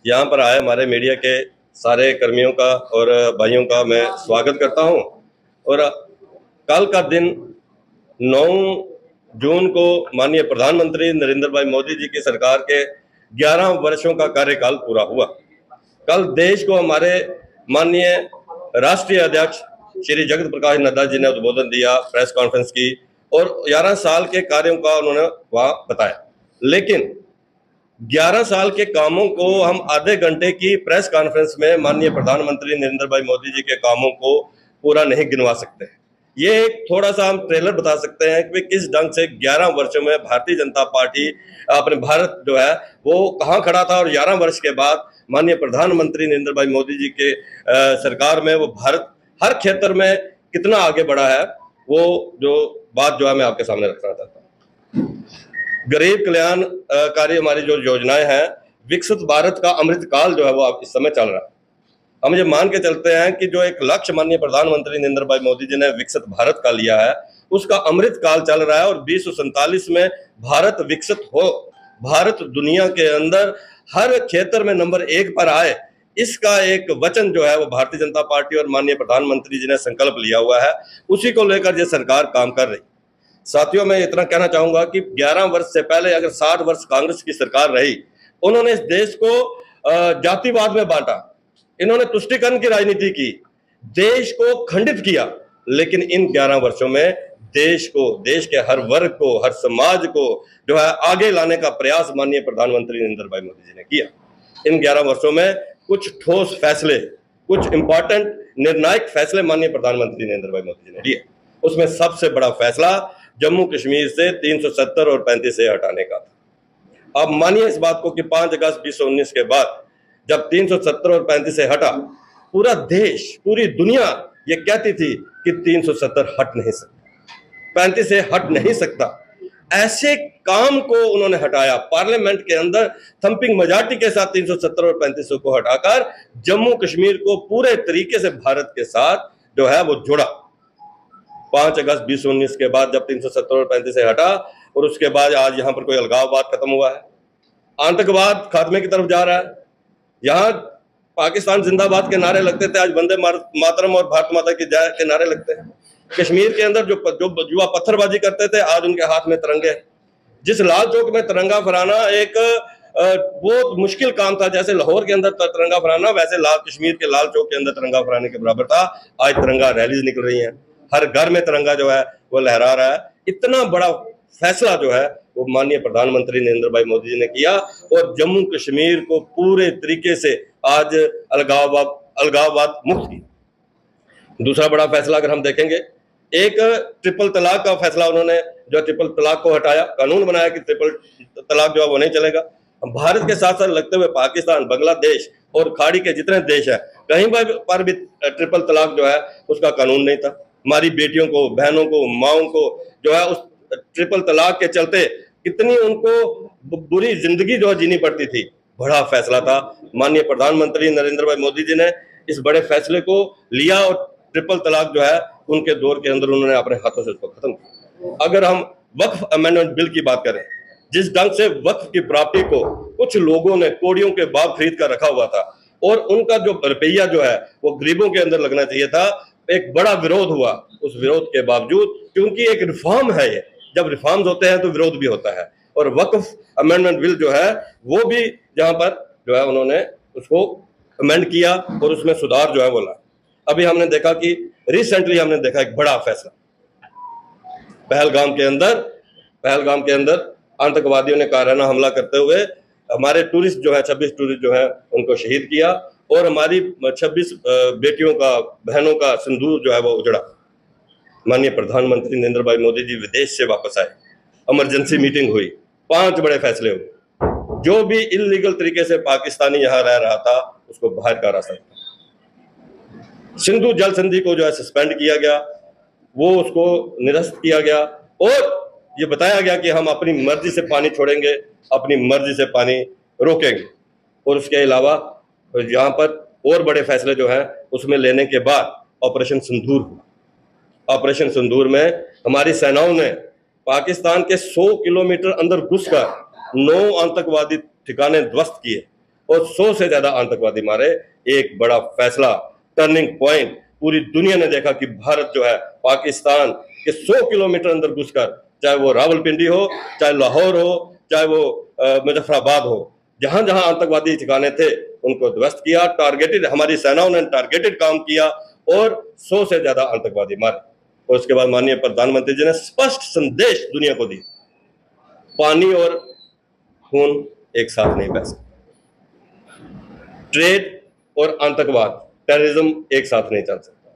यहाँ पर आए हमारे मीडिया के सारे कर्मियों का और भाइयों का मैं स्वागत करता हूँ। और कल का दिन 9 जून को माननीय प्रधानमंत्री नरेंद्र भाई मोदी जी की सरकार के 11 वर्षों का कार्यकाल पूरा हुआ। कल देश को हमारे माननीय राष्ट्रीय अध्यक्ष श्री जगत प्रकाश नड्डा जी ने उद्बोधन दिया, प्रेस कॉन्फ्रेंस की और 11 साल के कार्यों का उन्होंने वहां बताया। लेकिन 11 साल के कामों को हम आधे घंटे की प्रेस कॉन्फ्रेंस में माननीय प्रधानमंत्री नरेंद्र भाई मोदी जी के कामों को पूरा नहीं गिनवा सकते। ये एक थोड़ा सा हम ट्रेलर बता सकते हैं कि किस ढंग से 11 वर्षों में भारतीय जनता पार्टी अपने भारत जो है वो कहाँ खड़ा था और 11 वर्ष के बाद माननीय प्रधानमंत्री नरेंद्र भाई मोदी जी के सरकार में वो भारत हर क्षेत्र में कितना आगे बढ़ा है, वो जो बात जो है मैं आपके सामने रखना चाहता हूँ। गरीब कल्याणकारी हमारी जो योजनाएं हैं, विकसित भारत का अमृत काल जो है वो अब इस समय चल रहा है। हम ये मान के चलते हैं कि जो एक लक्ष्य माननीय प्रधानमंत्री नरेंद्र भाई मोदी जी ने विकसित भारत का लिया है, उसका अमृत काल चल रहा है और 2047 में भारत विकसित हो, भारत दुनिया के अंदर हर क्षेत्र में नंबर 1 पर आए, इसका एक वचन जो है वो भारतीय जनता पार्टी और माननीय प्रधानमंत्री जी ने संकल्प लिया हुआ है। उसी को लेकर ये सरकार काम कर रही। साथियों, मैं इतना कहना चाहूंगा कि 11 वर्ष से पहले अगर 60 वर्ष कांग्रेस की सरकार रही, उन्होंने इस देश को जातिवाद में बांटा, इन्होंने तुष्टीकरण की राजनीति की, देश को खंडित किया। लेकिन इन 11 वर्षों में देश को, देश के हर वर्ग को, हर समाज को जो है आगे लाने का प्रयास माननीय प्रधानमंत्री नरेंद्र भाई मोदी जी ने किया। इन 11 वर्षों में कुछ ठोस फैसले, कुछ इंपॉर्टेंट निर्णायक फैसले माननीय प्रधानमंत्री नरेंद्र भाई मोदी जी ने लिए। उसमें सबसे बड़ा फैसला जम्मू कश्मीर से 370 और 35 से हटाने का था। अब मानिए इस बात को कि 5 अगस्त 2019 के बाद जब 370 और 35 से हटा, पूरा देश, पूरी दुनिया ये कहती थी कि 370 हट नहीं सकता, 35 से हट नहीं सकता। ऐसे काम को उन्होंने हटाया, पार्लियामेंट के अंदर थंपिंग मेजॉरिटी के साथ 370 और 35 को हटाकर जम्मू कश्मीर को पूरे तरीके से भारत के साथ जो है वो जुड़ा। 5 अगस्त 2019 के बाद जब 370 और 35 से हटा और उसके बाद आज यहाँ पर कोई अलगाववाद खत्म हुआ है, आतंकवाद खात्मे की तरफ जा रहा है। यहाँ पाकिस्तान जिंदाबाद के नारे लगते थे, आज वंदे मातरम और भारत माता की जय के नारे लगते हैं। कश्मीर के अंदर जो युवा पत्थरबाजी करते थे, आज उनके हाथ में तिरंगे। जिस लाल चौक में तिरंगा फहराना एक बहुत मुश्किल काम था, जैसे लाहौर के अंदर तिरंगा फहराना, वैसे कश्मीर के लाल चौक के अंदर तिरंगा फहराने के बराबर था। आज तिरंगा रैलीज निकल रही हैं, हर घर में तिरंगा जो है वो लहरा रहा है। इतना बड़ा फैसला जो है वो माननीय प्रधानमंत्री नरेंद्र भाई मोदी जी ने किया और जम्मू कश्मीर को पूरे तरीके से आज अलगाववाद मुक्त किया। दूसरा बड़ा फैसला अगर हम देखेंगे, एक ट्रिपल तलाक का फैसला उन्होंने, जो ट्रिपल तलाक को हटाया, कानून बनाया कि ट्रिपल तलाक जो है वो नहीं चलेगा। भारत के साथ साथ लगते हुए पाकिस्तान, बांग्लादेश और खाड़ी के जितने देश है, कहीं पर भी ट्रिपल तलाक जो है उसका कानून नहीं था। हमारी बेटियों को, बहनों को, माओं को जो है उस ट्रिपल तलाक के चलते कितनी उनको बुरी जिंदगी जो है जीनी पड़ती थी। बड़ा फैसला था, माननीय प्रधानमंत्री नरेंद्र भाई मोदी जी ने इस बड़े फैसले को लिया और ट्रिपल तलाक जो है उनके दौर के अंदर उन्होंने अपने हाथों से उसको खत्म किया। अगर हम वक्फ अमेंडमेंट बिल की बात करें, जिस ढंग से वक्फ की प्रॉपर्टी को कुछ लोगों ने कोड़ियों के बाप खरीद कर रखा हुआ था और उनका जो रुपया जो है वो गरीबों के अंदर लगना चाहिए था, एक बड़ा विरोध हुआ। उस विरोध के बावजूद, क्योंकि एक रिफॉर्म है ये, जब रिफॉर्म्स होते हैं तो विरोध भी होता है, और वक्फ अमेंडमेंट बिल जो है वो भी जहां पर जो है उन्होंने उसको अमेंड किया और उसमें सुधार जो है वो ला। अभी हमने देखा कि रिसेंटली हमने देखा एक बड़ा फैसला, पहलगाम के अंदर आतंकवादियों ने कायराना हमला करते हुए हमारे टूरिस्ट जो है 26 टूरिस्ट जो है उनको शहीद किया और हमारी 26 बेटियों का, बहनों का सिंदूर जो है वो उजड़ा। माननीय प्रधानमंत्री नरेंद्र भाई मोदी जी विदेश से वापस आए, इमरजेंसी मीटिंग हुई, 5 बड़े फैसले हुए। जो भी इलीगल तरीके से पाकिस्तानी यहाँ रह रहा था उसको बाहर का रास्ता, सिंधु जल संधि को जो है सस्पेंड किया गया, वो उसको निरस्त किया गया और ये बताया गया कि हम अपनी मर्जी से पानी छोड़ेंगे, अपनी मर्जी से पानी रोकेंगे। और उसके अलावा यहाँ पर और बड़े फैसले जो हैं उसमें लेने के बाद ऑपरेशन सिंदूर हुआ। ऑपरेशन सिंदूर में हमारी सेनाओं ने पाकिस्तान के 100 किलोमीटर अंदर घुसकर 9 आतंकवादी ठिकाने ध्वस्त किए और 100 से ज्यादा आतंकवादी मारे। एक बड़ा फैसला, टर्निंग पॉइंट। पूरी दुनिया ने देखा कि भारत जो है पाकिस्तान के 100 किलोमीटर अंदर घुसकर, चाहे वो रावलपिंडी हो, चाहे लाहौर हो, चाहे वो मुजफ्फराबाद हो, जहां जहां आतंकवादी ठिकाने थे उनको ध्वस्त किया। टारगेटेड, हमारी सेनाओं ने टारगेटेड काम किया और 100 से ज्यादा आतंकवादी मारे। और उसके बाद माननीय प्रधानमंत्री जी ने स्पष्ट संदेश दुनिया को दी, पानी और खून एक साथ नहीं बह सकते, ट्रेड और आतंकवाद, टेररिज्म एक साथ नहीं चल सकता,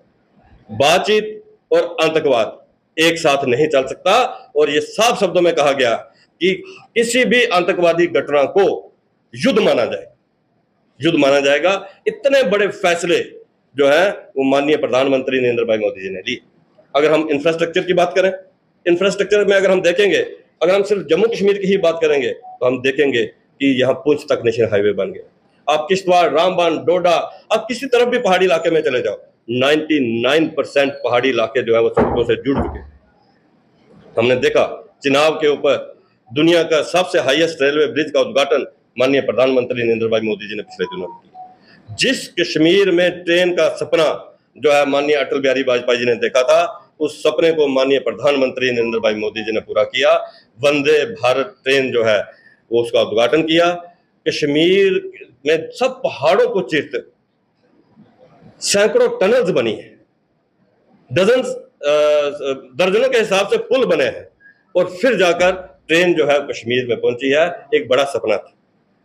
बातचीत और आतंकवाद एक साथ नहीं चल सकता। और ये साफ शब्दों में कहा गया कि किसी भी आतंकवादी घटना को युद्ध माना जाए, युद्ध माना जाएगा। इतने बड़े फैसले जो है वो माननीय प्रधानमंत्री नरेंद्र भाई मोदी जी ने लिए। अगर हम इंफ्रास्ट्रक्चर की बात करें, इंफ्रास्ट्रक्चर में अगर हम देखेंगे, अगर हम सिर्फ जम्मू कश्मीर की ही बात करेंगे तो हम देखेंगे कि यहाँ पुंछ तक नेशनल हाईवे बन गया। आप किश्तवाड़, रामबन, डोडा, आप किसी तरफ भी पहाड़ी इलाके में चले जाओ, 99% पहाड़ी इलाके जो है वो सड़कों से जुड़ चुके। हमने देखा चिनाब के ऊपर दुनिया का सबसे हाईएस्ट रेलवे ब्रिज का उद्घाटन माननीय प्रधानमंत्री नरेंद्र भाई मोदी जी ने पिछले दिनों किया। जिस कश्मीर में ट्रेन का सपना जो है माननीय अटल बिहारी वाजपेयी जी ने देखा था, उस सपने को माननीय प्रधानमंत्री नरेंद्र भाई मोदी जी ने पूरा किया। वंदे भारत ट्रेन जो है वो उसका उद्घाटन किया। कश्मीर में सब पहाड़ों को चीरते सैकड़ों टनल्स बनी है, दर्जनों के हिसाब से पुल बने हैं, और फिर जाकर ट्रेन जो है कश्मीर में पहुंची है। एक बड़ा सपना था,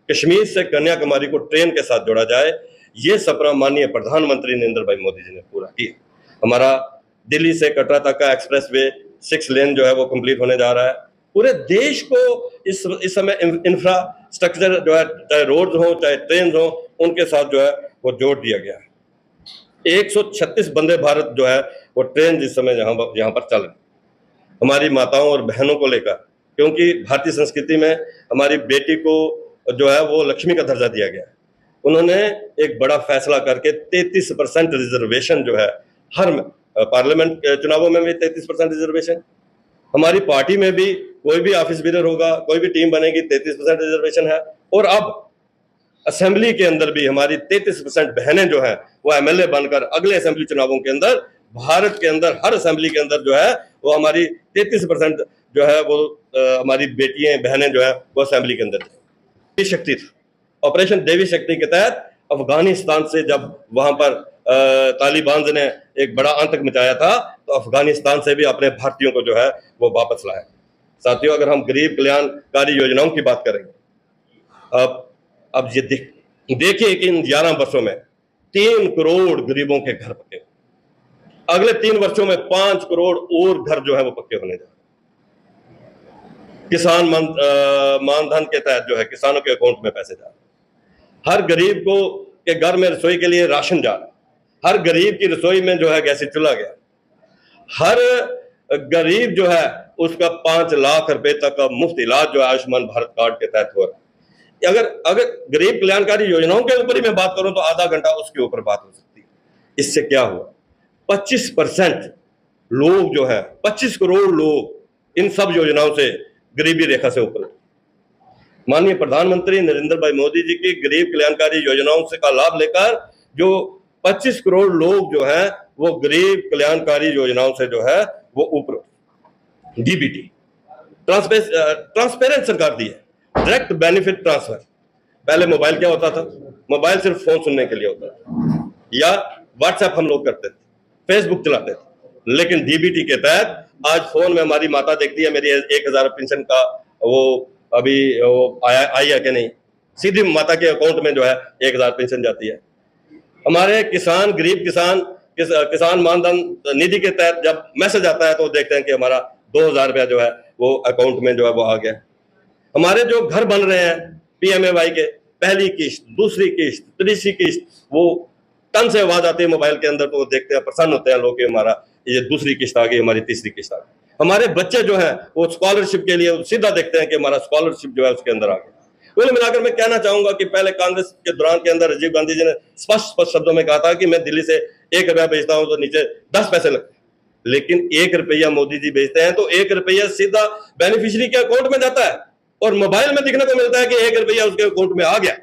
कश्मीर से कन्याकुमारी को ट्रेन के साथ जोड़ा जाए। ये सपना माननीय प्रधानमंत्री नरेंद्र भाई मोदी जी ने पूरा किया। हमारा दिल्ली से कटरा तक का एक्सप्रेस वे 6 लेन जो है वो कंप्लीट होने जा रहा है। पूरे देश को इस समय इंफ्रास्ट्रक्चर जो है, चाहे रोड हो चाहे ट्रेन हो, उनके साथ जो है वो जोड़ दिया गया है। 136 वंदे भारत जो है वो ट्रेन जिस समय यहाँ पर चल रही, हमारी माताओं और बहनों को लेकर, क्योंकि भारतीय संस्कृति में हमारी बेटी को जो है वो लक्ष्मी का दर्जा दिया गया है। उन्होंने एक बड़ा फैसला करके 33% रिजर्वेशन जो है, हर पार्लियामेंट चुनावों में भी 33% रिजर्वेशन, हमारी पार्टी में भी कोई भी ऑफिस बीरर होगा, कोई भी टीम बनेगी, 33% रिजर्वेशन है। और अब असेंबली के अंदर भी हमारी 33% बहनें जो है वो एमएलए बनकर अगले असेंबली चुनावों के अंदर, भारत के अंदर हर असेंबली के अंदर जो है वो हमारी 33% जो है वो हमारी बेटियां बहनें जो है वो असेंबली के अंदर थी। शक्ति था, ऑपरेशन देवी शक्ति के तहत अफगानिस्तान से जब वहां पर तालिबान ने एक बड़ा आतंक मचाया था, तो अफगानिस्तान से भी अपने भारतीयों को जो है वो वापस लाया। साथियों, अगर हम गरीब कल्याणकारी योजनाओं की बात करेंगे, अब ये देखिए कि इन 11 वर्षों में 3 करोड़ गरीबों के घर पक्के, अगले 3 वर्षों में 5 करोड़ और घर जो है वो पक्के होने जा रहे। किसान मानधन के तहत जो है किसानों के अकाउंट में पैसे जा रहे, हर गरीब को के घर में रसोई के लिए राशन जा रहा, हर गरीब की रसोई में जो है गैसीय चूल्हा गया, हर गरीब जो है उसका 5 लाख रुपए तक का मुफ्त इलाज जो है आयुष्मान भारत कार्ड के तहत हो रहा है। अगर गरीब कल्याणकारी योजनाओं के ऊपर ही मैं बात करूं तो आधा घंटा उसके ऊपर बात हो सकती है। इससे क्या हुआ, 25% लोग जो है, 25 करोड़ लोग इन सब योजनाओं से गरीबी रेखा से ऊपर। माननीय प्रधानमंत्री नरेंद्र भाई मोदी जी की गरीब कल्याणकारी योजनाओं से का लाभ लेकर जो 25 करोड़ लोग जो हैं वो गरीब कल्याणकारी योजनाओं से जो है वो ऊपर। डीबीटी ट्रांसपेरेंट सरकार दी है, डायरेक्ट बेनिफिट ट्रांसफर। पहले मोबाइल क्या होता था, मोबाइल सिर्फ फोन सुनने के लिए होता था, या व्हाट्सएप हम लोग करते थे, फेसबुक चलाते थे। लेकिन डीबीटी के तहत आज फोन में हमारी माता देखती है मेरी 1000 पेंशन का वो अभी वो आई है कि नहीं, सीधी माता के अकाउंट में जो है 1000 पेंशन जाती है। हमारे किसान, गरीब किसान मानधन निधि के तहत जब मैसेज आता है तो देखते हैं कि हमारा 2000 रुपया जो है वो अकाउंट में जो है वो आ गया। हमारे जो घर बन रहे हैं पीएमएवाई के, पहली किस्त, दूसरी किस्त, तीसरी किस्त, वो टन से आवाज आती है मोबाइल के अंदर, तो वो देखते हैं, प्रसन्न होते हैं लोग कि हमारा ये दूसरी किस्त आ गई, हमारी तीसरी किस्त आ गई। हमारे बच्चे जो हैं वो स्कॉलरशिप के लिए सीधा देखते हैं कि हमारा स्कॉलरशिप जो है उसके अंदर आ गया। कुल मिलाकर मैं कहना चाहूंगा कि पहले कांग्रेस के दौरान के अंदर राजीव गांधी जी ने स्पष्ट शब्दों में कहा था कि मैं दिल्ली से 1 रुपया भेजता हूं तो नीचे 10 पैसे लगते हैं, लेकिन 1 रुपया मोदी जी भेजते हैं तो 1 रुपया सीधा बेनिफिशियरी के अकाउंट में जाता है और मोबाइल में दिखने को मिलता है कि 1 रुपया उसके अकाउंट में आ गया।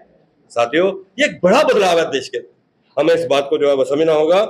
साथियों, ये एक बड़ा बदलाव है देश के, हमें इस बात को जो है वो समझना होगा।